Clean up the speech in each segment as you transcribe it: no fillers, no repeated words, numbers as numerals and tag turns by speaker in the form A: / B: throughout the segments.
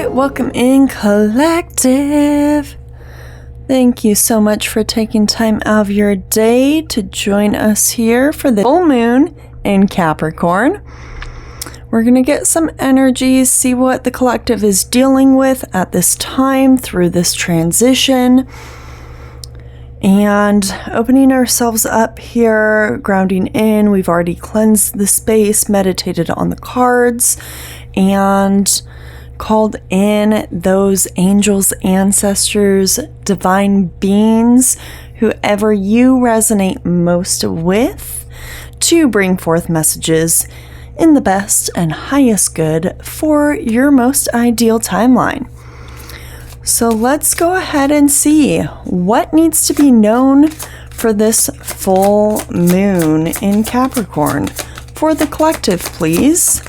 A: right, welcome in, collective. Thank you so much for taking time out of your day to join us here for the full moon in Capricorn. We're going to get some energies, see what the collective is dealing with at this time through this transition. And opening ourselves up here, grounding in. We've already cleansed the space, meditated on the cards, and called in those angels, ancestors, divine beings, whoever you resonate most with, to bring forth messages in the best and highest good for your most ideal timeline. So let's go ahead and see what needs to be known for this full moon in Capricorn. For the collective, please.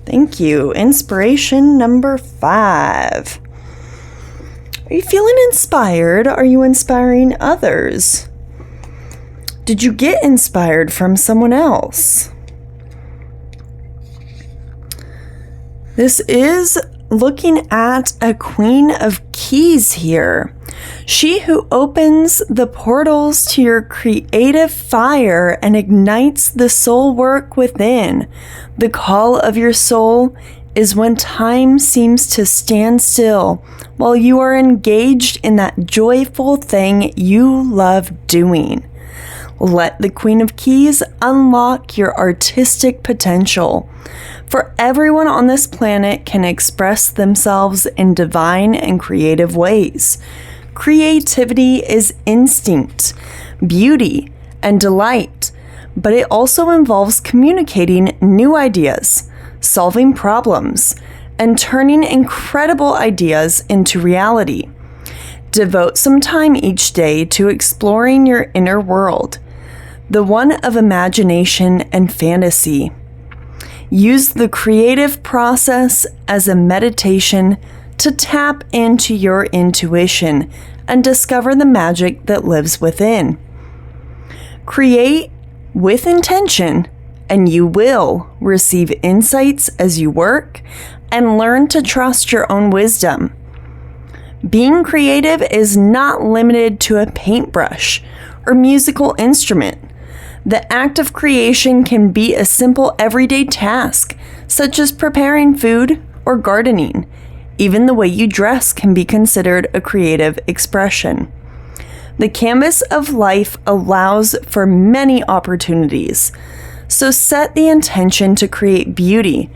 A: Thank you. Inspiration number 5. Are you feeling inspired? Are you inspiring others? Did you get inspired from someone else? This is looking at a Queen of Keys here. She who opens the portals to your creative fire and ignites the soul work within. The call of your soul is when time seems to stand still while you are engaged in that joyful thing you love doing. Let the Queen of Keys unlock your artistic potential. For everyone on this planet can express themselves in divine and creative ways. Creativity is instinct, beauty, and delight, but it also involves communicating new ideas, solving problems, and turning incredible ideas into reality. Devote some time each day to exploring your inner world, the one of imagination and fantasy. Use the creative process as a meditation to tap into your intuition and discover the magic that lives within. Create with intention, and you will receive insights as you work and learn to trust your own wisdom. Being creative is not limited to a paintbrush or musical instrument. The act of creation can be a simple everyday task, such as preparing food or gardening. Even the way you dress can be considered a creative expression. The canvas of life allows for many opportunities, so set the intention to create beauty,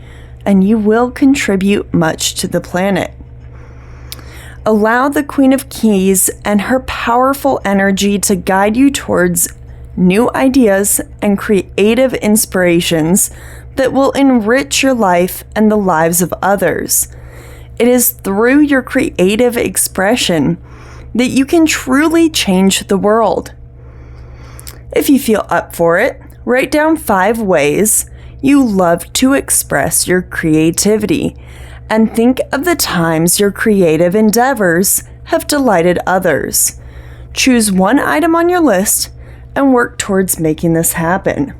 A: and you will contribute much to the planet. Allow the Queen of Keys and her powerful energy to guide you towards new ideas and creative inspirations that will enrich your life and the lives of others. It is through your creative expression that you can truly change the world. If you feel up for it, write down 5 ways you love to express your creativity and think of the times your creative endeavors have delighted others. Choose one item on your list and work towards making this happen.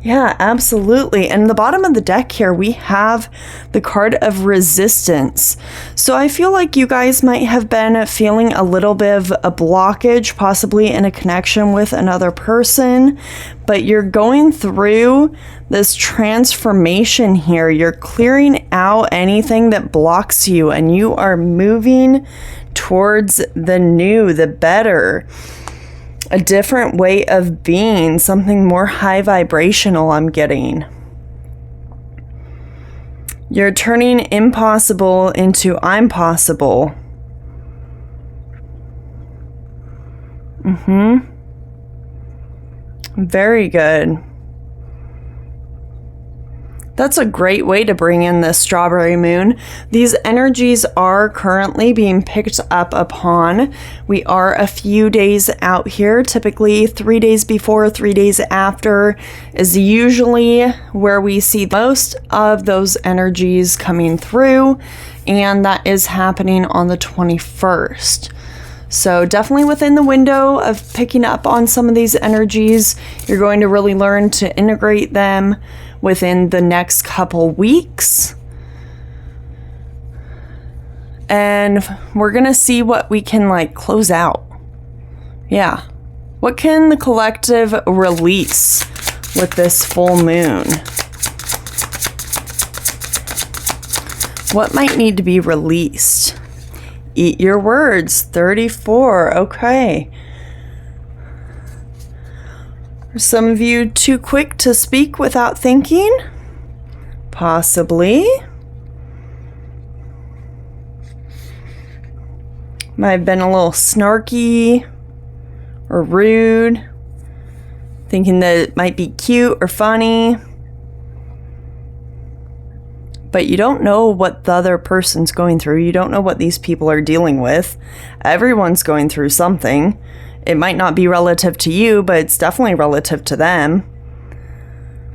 A: Yeah, absolutely. And the bottom of the deck here, we have the card of resistance. So I feel like you guys might have been feeling a little bit of a blockage, possibly in a connection with another person, but you're going through this transformation here. You're clearing out anything that blocks you, and you are moving towards the new, the better. A different way of being, something more high vibrational, I'm getting. You're turning impossible into I'm possible. Very good. That's a great way to bring in this strawberry moon. These energies are currently being picked up upon. We are a few days out here. Typically 3 days before, 3 days after is usually where we see most of those energies coming through. And that is happening on the 21st. So definitely within the window of picking up on some of these energies, you're going to really learn to integrate them within the next couple weeks. And we're going to see what we can like close out. Yeah. What can the collective release with this full moon? What might need to be released? Eat your words, 34. Okay. Are some of you too quick to speak without thinking? Possibly. Might have been a little snarky or rude, thinking that it might be cute or funny. But you don't know what the other person's going through. You don't know what these people are dealing with. Everyone's going through something. It might not be relative to you, but it's definitely relative to them.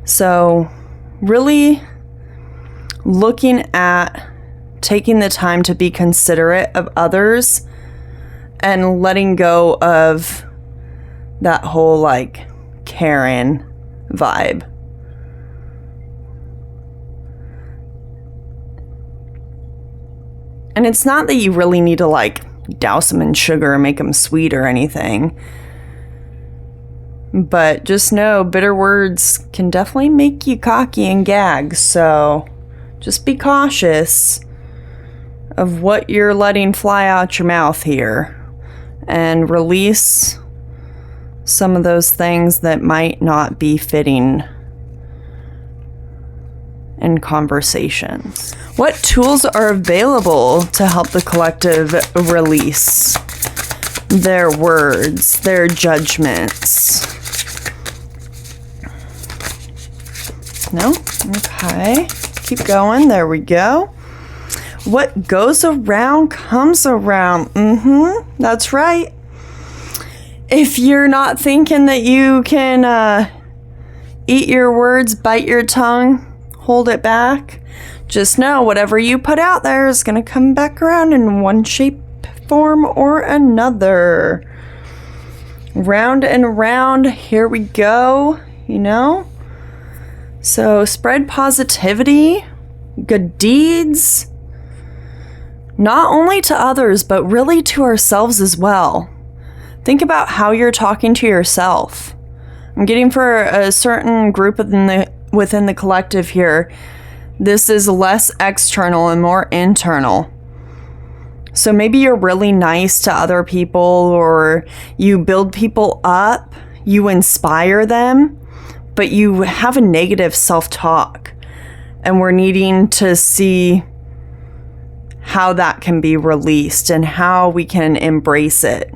A: So, really looking at taking the time to be considerate of others and letting go of that whole like Karen vibe. And it's not that you really need to like douse them in sugar and make them sweet or anything. But just know bitter words can definitely make you cocky and gag. So just be cautious of what you're letting fly out your mouth here. And release some of those things that might not be fitting in conversations. What tools are available to help the collective release their words, their judgments? No? Okay. Keep going. There we go. What goes around comes around. That's right. If you're not thinking that you can eat your words, bite your tongue, hold it back, just know whatever you put out there is going to come back around in one shape, form, or another. Round and round, here we go, you know? So spread positivity, good deeds, not only to others, but really to ourselves as well. Think about how you're talking to yourself. I'm getting for a certain group within the collective here, this is less external and more internal. So maybe you're really nice to other people, or you build people up, you inspire them, but you have a negative self-talk. And we're needing to see how that can be released and how we can embrace it.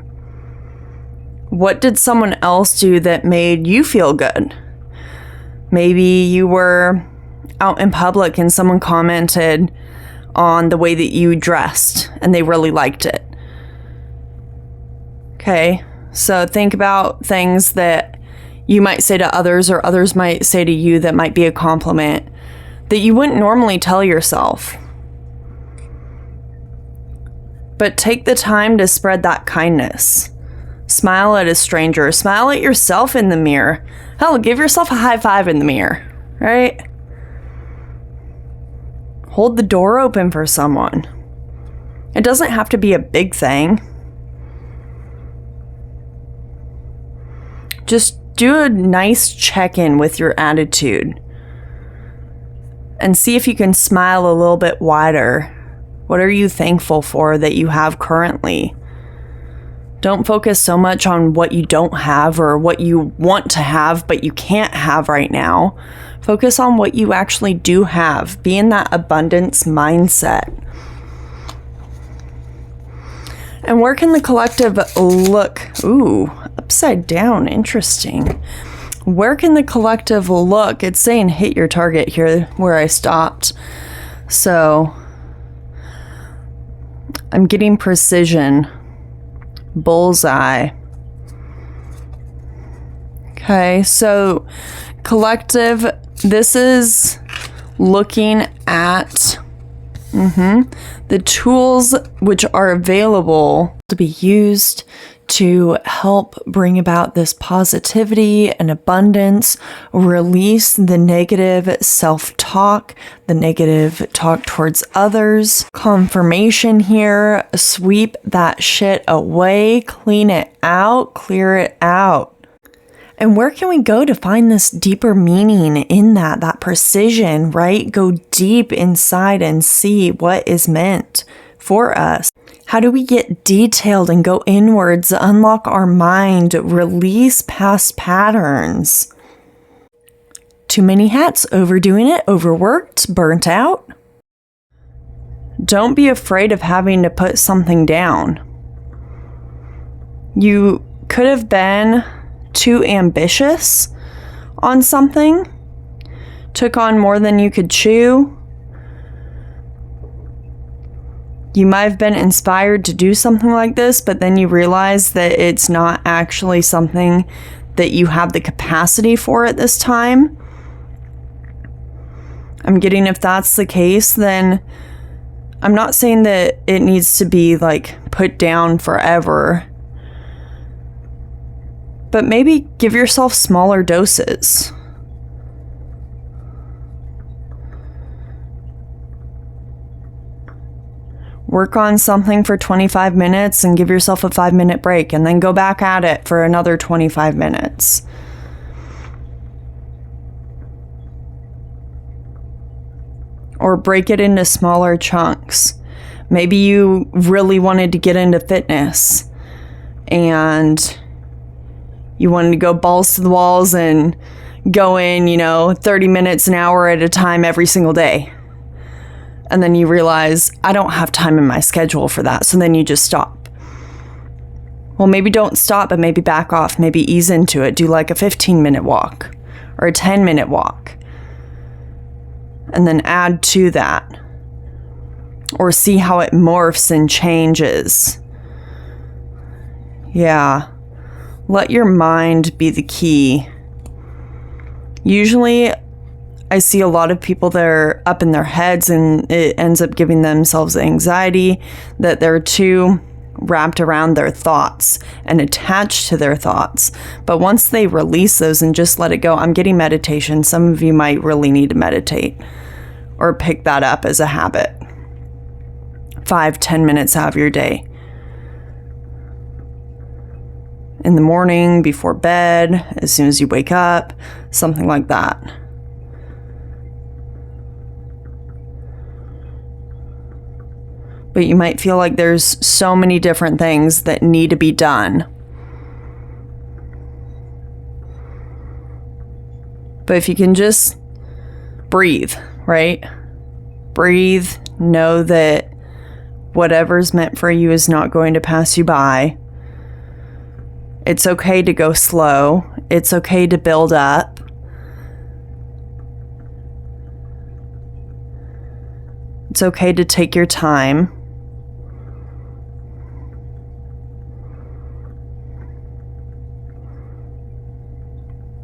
A: What did someone else do that made you feel good? Maybe you were out in public and someone commented on the way that you dressed and they really liked it. Okay, so think about things that you might say to others or others might say to you that might be a compliment that you wouldn't normally tell yourself. But take the time to spread that kindness. Smile at a stranger. Smile at yourself in the mirror. Hell, give yourself a high five in the mirror, right? Hold the door open for someone. It doesn't have to be a big thing. Just do a nice check-in with your attitude and see if you can smile a little bit wider. What are you thankful for that you have currently? Don't focus so much on what you don't have or what you want to have but you can't have right now. Focus on what you actually do have. Be in that abundance mindset. And where can the collective look? Ooh, upside down. Interesting. Where can the collective look? It's saying hit your target here where I stopped. So I'm getting precision. Bullseye. Okay, so collective, this is looking at the tools which are available to be used to help bring about this positivity and abundance, release the negative self-talk, the negative talk towards others. Confirmation here, sweep that shit away, clean it out, clear it out. And where can we go to find this deeper meaning in that precision, right? Go deep inside and see what is meant for us. How do we get detailed and go inwards, unlock our mind, release past patterns? Too many hats, overdoing it, overworked, burnt out? Don't be afraid of having to put something down. You could have been too ambitious on something, took on more than you could chew. You might have been inspired to do something like this, but then you realize that it's not actually something that you have the capacity for at this time. I'm getting if that's the case, then I'm not saying that it needs to be like put down forever. But maybe give yourself smaller doses. Work on something for 25 minutes and give yourself a 5-minute break, and then go back at it for another 25 minutes. Or break it into smaller chunks. Maybe you really wanted to get into fitness and you wanted to go balls to the walls and go in, 30 minutes an hour at a time every single day. And then you realize, I don't have time in my schedule for that. So then you just stop. Well, maybe don't stop, but maybe back off. Maybe ease into it. Do like a 15-minute walk or a 10-minute walk. And then add to that. Or see how it morphs and changes. Yeah. Let your mind be the key. Usually, I see a lot of people that are up in their heads and it ends up giving themselves anxiety, that they're too wrapped around their thoughts and attached to their thoughts. But once they release those and just let it go, I'm getting meditation. Some of you might really need to meditate or pick that up as a habit. 5-10 minutes out of your day. In the morning, before bed, as soon as you wake up, something like that. But you might feel like there's so many different things that need to be done. But if you can just breathe, right? Breathe, know that whatever's meant for you is not going to pass you by. It's okay to go slow. It's okay to build up. It's okay to take your time.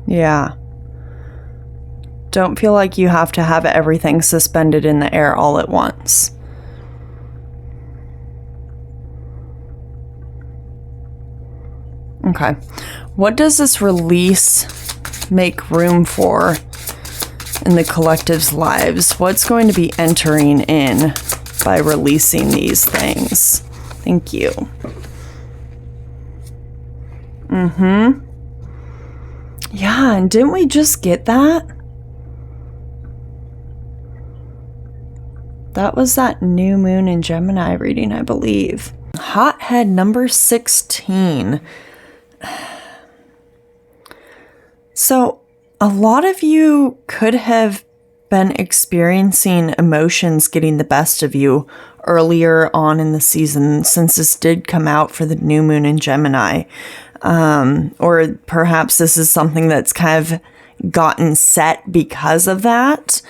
A: Yeah. Don't feel like you have to have everything suspended in the air all at once. Okay. What does this release make room for in the collective's lives? What's going to be entering in by releasing these things? Thank you. Yeah, and didn't we just get that? That was that new moon in Gemini reading, I believe. Hothead number 16. So, a lot of you could have been experiencing emotions getting the best of you earlier on in the season, since this did come out for the new moon in Gemini. Or perhaps this is something that's kind of gotten set because of that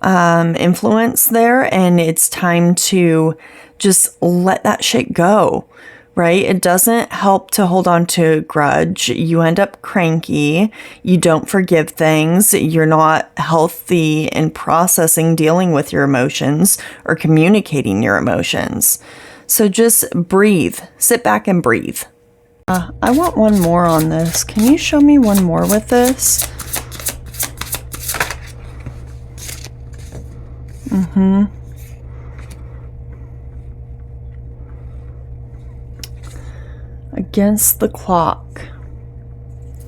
A: influence there, and it's time to just let that shit go. Right? It doesn't help to hold on to a grudge. You end up cranky. You don't forgive things. You're not healthy in processing, dealing with your emotions or communicating your emotions. So just breathe. Sit back and breathe. I want one more on this. Can you show me one more with this? Against the clock.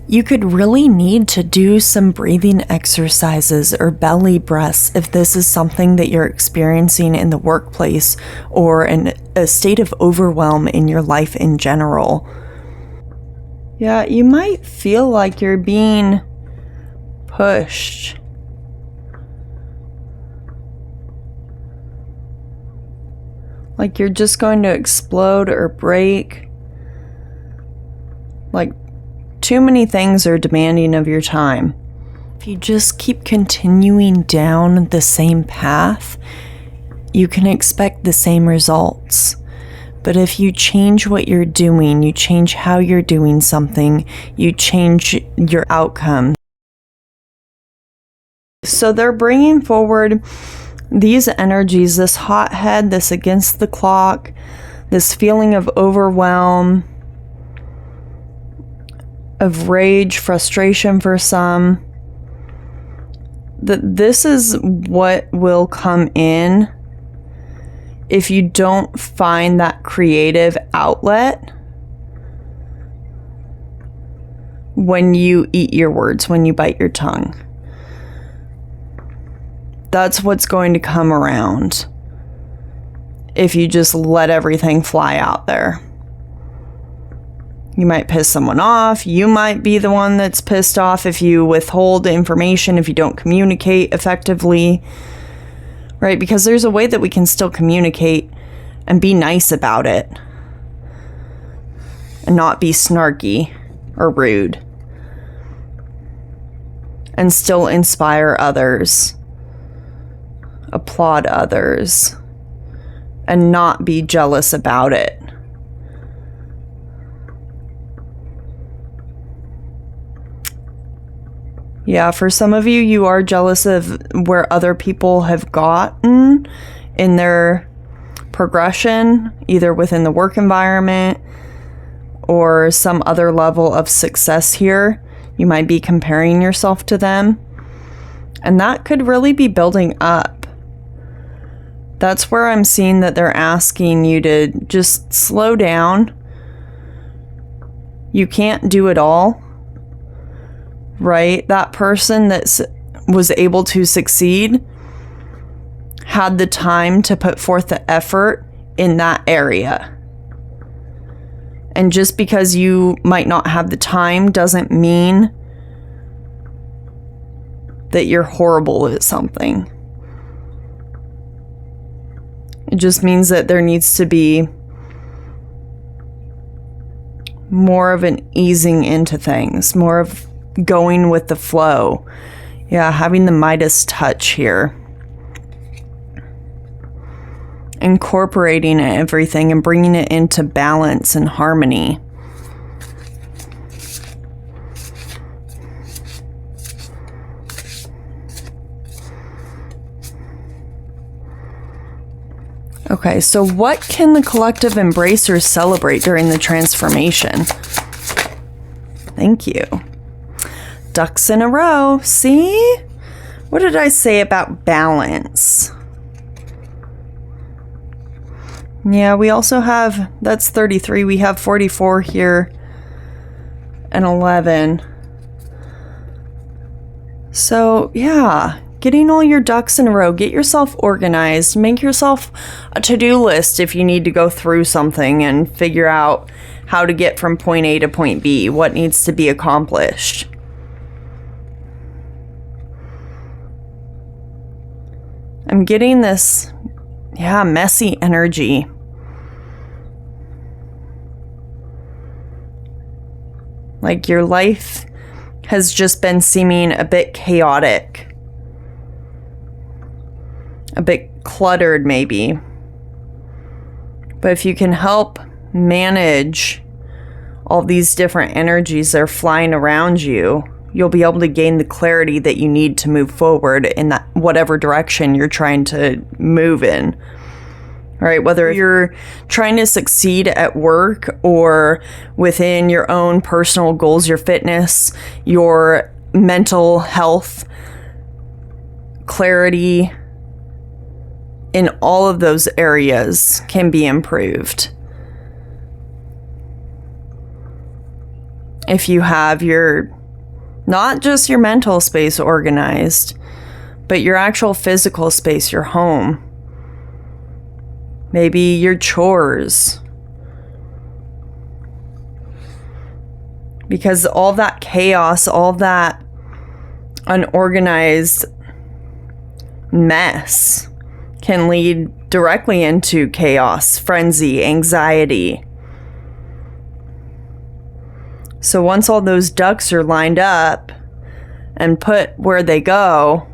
A: You could really need to do some breathing exercises or belly breaths if this is something that you're experiencing in the workplace or in a state of overwhelm in your life in general. Yeah, you might feel like you're being pushed. Like you're just going to explode or break. Like too many things are demanding of your time. If you just keep continuing down the same path, you can expect the same results. But if you change what you're doing, you change how you're doing something, you change your outcome. So they're bringing forward these energies, this hothead, this against the clock, this feeling of overwhelm, of rage, frustration for some, that this is what will come in if you don't find that creative outlet when you eat your words, when you bite your tongue. That's what's going to come around if you just let everything fly out there. You might piss someone off. You might be the one that's pissed off if you withhold information, if you don't communicate effectively, right? Because there's a way that we can still communicate and be nice about it and not be snarky or rude and still inspire others, applaud others, and not be jealous about it. Yeah, for some of you, you are jealous of where other people have gotten in their progression, either within the work environment or some other level of success here. You might be comparing yourself to them, and that could really be building up. That's where I'm seeing that they're asking you to just slow down. You can't do it all. Right? That person that was able to succeed had the time to put forth the effort in that area. And just because you might not have the time doesn't mean that you're horrible at something. It just means that there needs to be more of an easing into things, more of going with the flow. Yeah, having the Midas touch here. Incorporating everything and bringing it into balance and harmony. Okay, so what can the collective embracers celebrate during the transformation? Thank you. Ducks in a row. See? What did I say about balance? Yeah, we also have, that's 33. We have 44 here and 11. So, yeah, getting all your ducks in a row. Get yourself organized. Make yourself a to-do list if you need to go through something and figure out how to get from point A to point B, what needs to be accomplished. I'm getting this, messy energy. Like your life has just been seeming a bit chaotic. A bit cluttered, maybe. But if you can help manage all these different energies that are flying around you, you'll be able to gain the clarity that you need to move forward in that whatever direction you're trying to move in. right? Whether you're trying to succeed at work or within your own personal goals, your fitness, your mental health, clarity, in all of those areas can be improved. If you have not just your mental space organized, but your actual physical space, your home, maybe your chores. Because all that chaos, all that unorganized mess can lead directly into chaos, frenzy, anxiety. So once all those ducks are lined up and put where they go,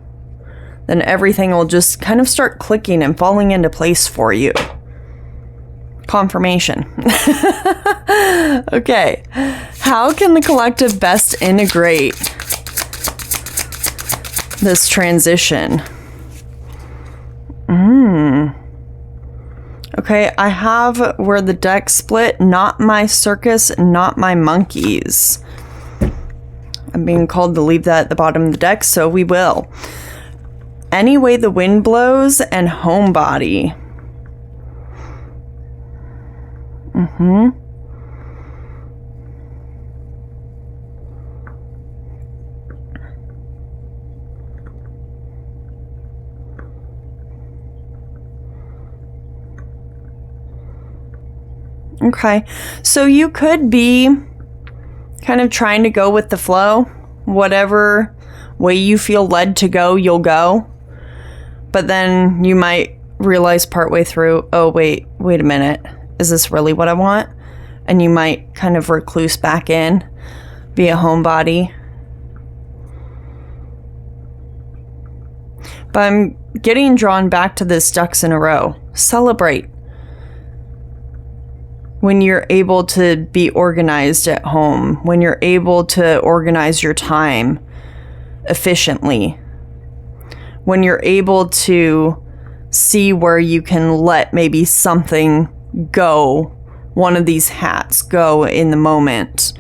A: then everything will just kind of start clicking and falling into place for you. Confirmation. Okay. How can the collective best integrate this transition? Okay, I have where the deck split, not my circus, not my monkeys. I'm being called to leave that at the bottom of the deck, so we will. Any way the wind blows and homebody. Okay, so you could be kind of trying to go with the flow. Whatever way you feel led to go, you'll go. But then you might realize partway through, oh, wait a minute. Is this really what I want? And you might kind of recluse back in, be a homebody. But I'm getting drawn back to this ducks in a row. Celebrate. When you're able to be organized at home, when you're able to organize your time efficiently, when you're able to see where you can let maybe something go, one of these hats go in the moment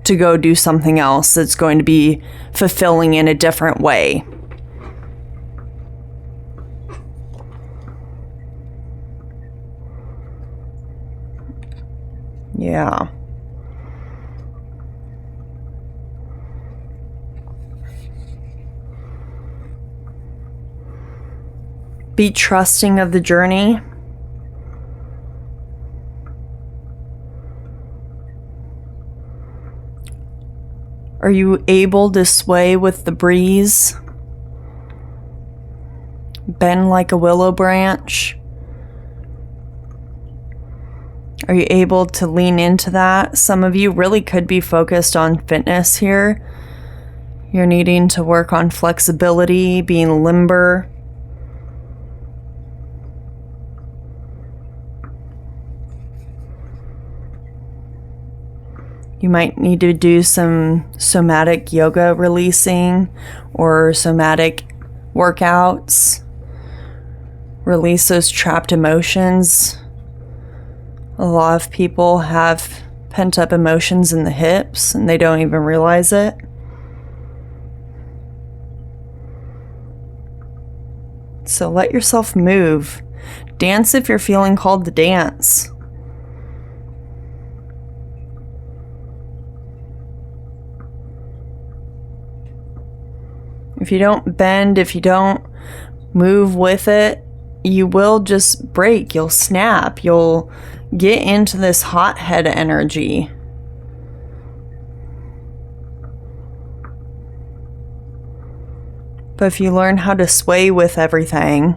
A: to go do something else that's going to be fulfilling in a different way. Yeah. Be trusting of the journey. Are you able to sway with the breeze? Bend like a willow branch? Are you able to lean into that? Some of you really could be focused on fitness here. You're needing to work on flexibility, being limber. You might need to do some somatic yoga releasing or somatic workouts. Release those trapped emotions. A lot of people have pent-up emotions in the hips and they don't even realize it. So let yourself move. Dance if you're feeling called to dance. If you don't bend, if you don't move with it, you will just break. You'll snap. You'll get into this hothead energy. But if you learn how to sway with everything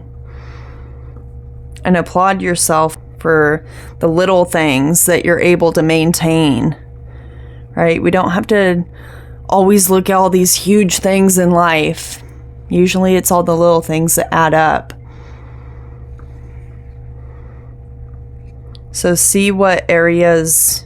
A: and applaud yourself for the little things that you're able to maintain, right? We don't have to always look at all these huge things in life. Usually it's all the little things that add up. So see what areas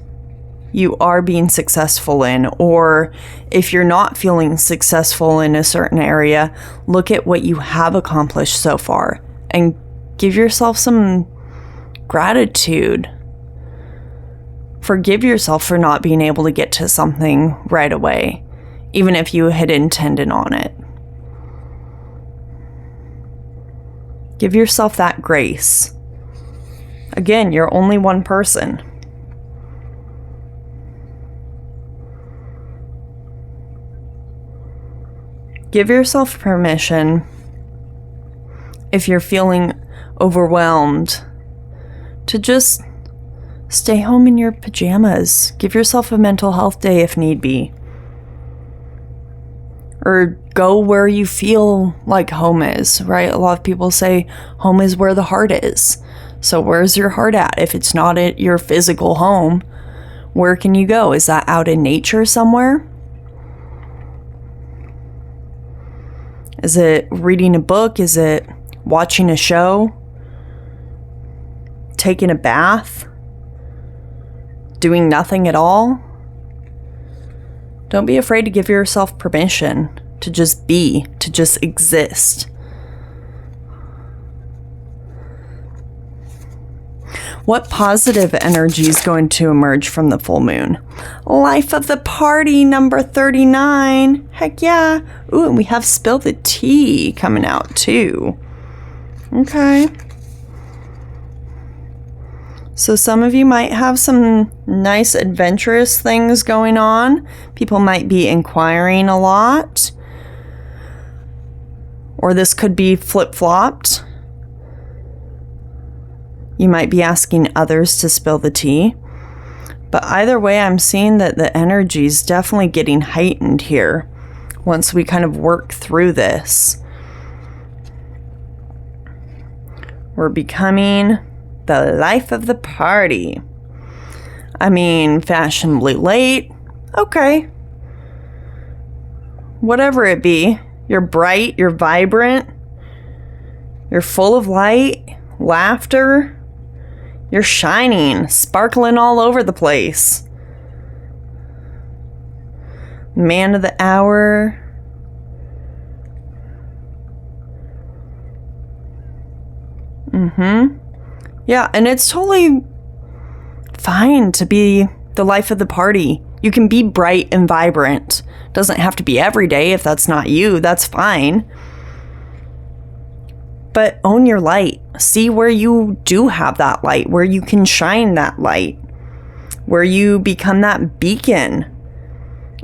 A: you are being successful in, or if you're not feeling successful in a certain area, look at what you have accomplished so far and give yourself some gratitude. Forgive yourself for not being able to get to something right away, even if you had intended on it. Give yourself that grace. Again, you're only one person. Give yourself permission, if you're feeling overwhelmed, to just stay home in your pajamas. Give yourself a mental health day if need be. Or go where you feel like home is, right? A lot of people say home is where the heart is. So where's your heart at? If it's not at your physical home, where can you go? Is that out in nature somewhere? Is it reading a book? Is it watching a show? Taking a bath? Doing nothing at all? Don't be afraid to give yourself permission to just be, to just exist. What positive energy is going to emerge from the full moon? Life of the party, number 39. Heck yeah. Ooh, and we have Spill the Tea coming out too. Okay. So some of you might have some nice adventurous things going on. People might be inquiring a lot. Or this could be flip-flopped. You might be asking others to spill the tea. But either way, I'm seeing that the energy is definitely getting heightened here once we kind of work through this. We're becoming the life of the party. I mean, fashionably late. Okay. Whatever it be. You're bright, you're vibrant, you're full of light, laughter, you're shining, sparkling all over the place. Man of the hour. Yeah, and it's totally fine to be the life of the party. You can be bright and vibrant. Doesn't have to be every day. If that's not you, that's fine. But own your light. See where you do have that light, where you can shine that light, where you become that beacon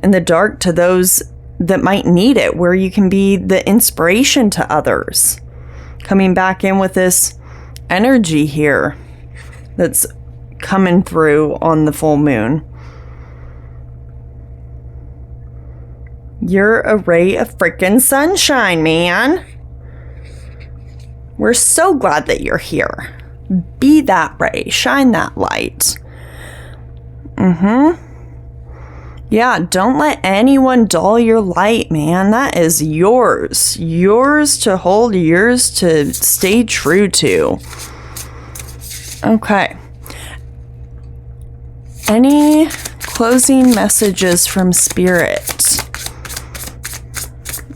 A: in the dark to those that might need it, where you can be the inspiration to others. Coming back in with this energy here that's coming through on the full moon. You're a ray of freaking sunshine, man. We're so glad that you're here. Be that ray. Shine that light. Yeah, don't let anyone dull your light, man. That is yours. Yours to hold, yours to stay true to. Okay. Any closing messages from Spirit?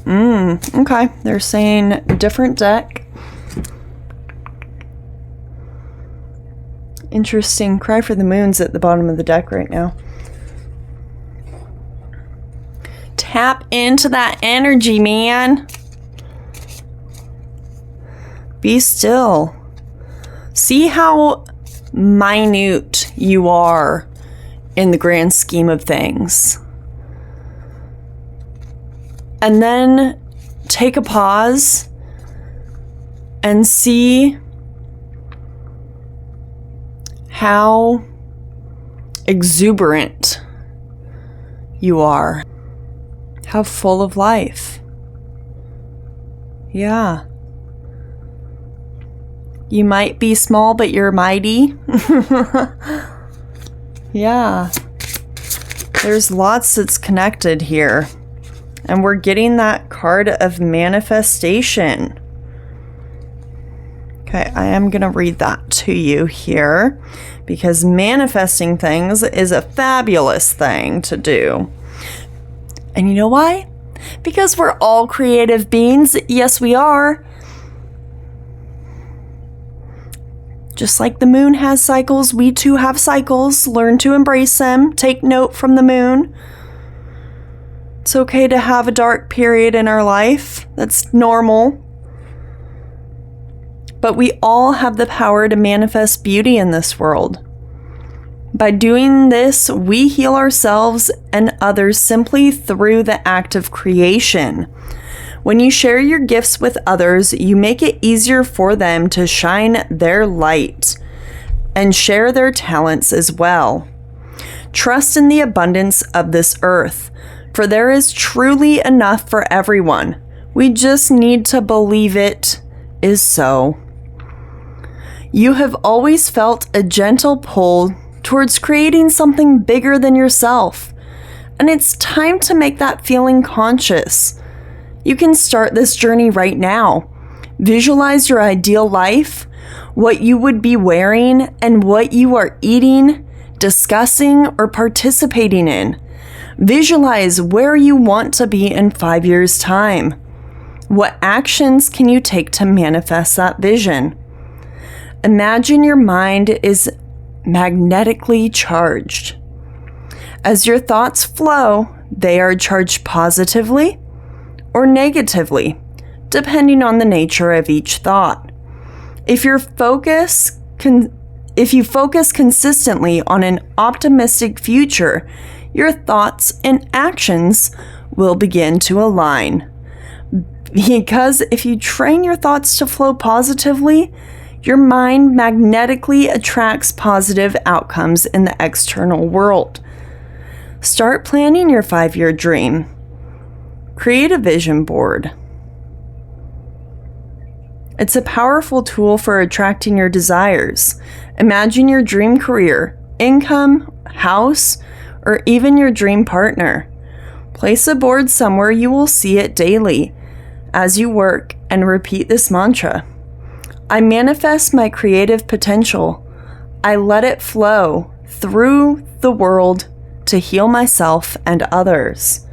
A: Okay. They're saying different deck. Interesting. Cry for the Moon's at the bottom of the deck right now. Tap into that energy, man. Be still. See how minute you are in the grand scheme of things. And then take a pause and see how exuberant you are. How full of life. Yeah. You might be small, but you're mighty. Yeah. There's lots that's connected here. And we're getting that card of manifestation. Okay, I am going to read that to you here because manifesting things is a fabulous thing to do. And you know why? Because we're all creative beings. Yes, we are. Just like the moon has cycles, we too have cycles. Learn to embrace them. Take note from the moon. It's okay to have a dark period in our life. That's normal. But we all have the power to manifest beauty in this world. By doing this, we heal ourselves and others simply through the act of creation. When you share your gifts with others, you make it easier for them to shine their light and share their talents as well. Trust in the abundance of this earth, for there is truly enough for everyone. We just need to believe it is so. You have always felt a gentle pull towards creating something bigger than yourself, and it's time to make that feeling conscious. You can start this journey right now. Visualize your ideal life, what you would be wearing, and what you are eating, discussing, or participating in. Visualize where you want to be in 5 years' time. What actions can you take to manifest that vision? Imagine your mind is magnetically charged. As your thoughts flow, they are charged positively or negatively, depending on the nature of each thought. If you focus consistently on an optimistic future, your thoughts and actions will begin to align. Because if you train your thoughts to flow positively, your mind magnetically attracts positive outcomes in the external world. Start planning your 5-year dream. Create a vision board. It's a powerful tool for attracting your desires. Imagine your dream career, income, house, or even your dream partner. Place a board somewhere you will see it daily as you work and repeat this mantra. I manifest my creative potential. I let it flow through the world to heal myself and others.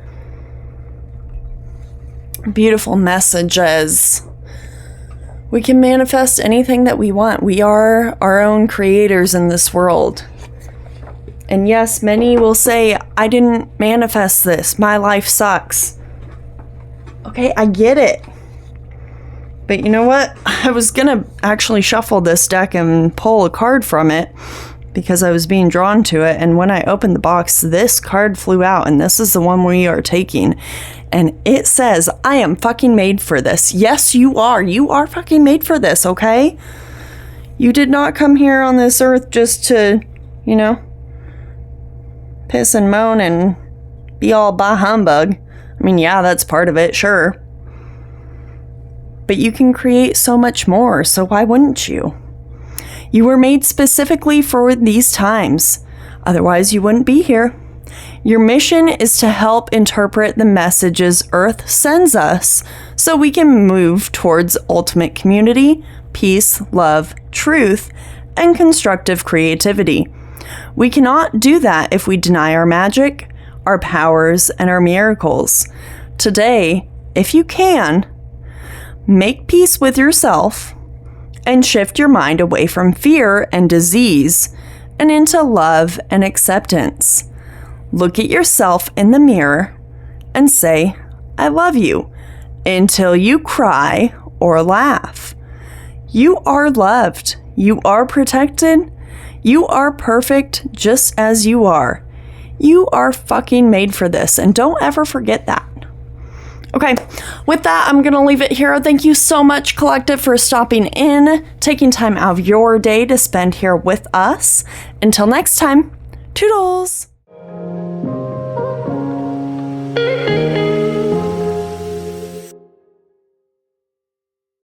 A: Beautiful messages. We can manifest anything that we want. We are our own creators in this world. And yes, many will say, I didn't manifest this. My life sucks. Okay, I get it. But you know what? I was going to actually shuffle this deck and pull a card from it because I was being drawn to it. And when I opened the box, this card flew out, and this is the one we are taking. And it says, I am fucking made for this. Yes, you are. You are fucking made for this, okay? You did not come here on this earth just to, piss and moan and be all bah humbug. I mean, yeah, that's part of it, sure. But you can create so much more, so why wouldn't you? You were made specifically for these times. Otherwise, you wouldn't be here. Your mission is to help interpret the messages Earth sends us so we can move towards ultimate community, peace, love, truth, and constructive creativity. We cannot do that if we deny our magic, our powers, and our miracles. Today, if you can, make peace with yourself and shift your mind away from fear and disease and into love and acceptance. Look at yourself in the mirror and say, I love you, until you cry or laugh. You are loved. You are protected. You are perfect just as you are. You are fucking made for this, and don't ever forget that. Okay, with that, I'm going to leave it here. Thank you so much, Collective, for stopping in, taking time out of your day to spend here with us. Until next time, toodles!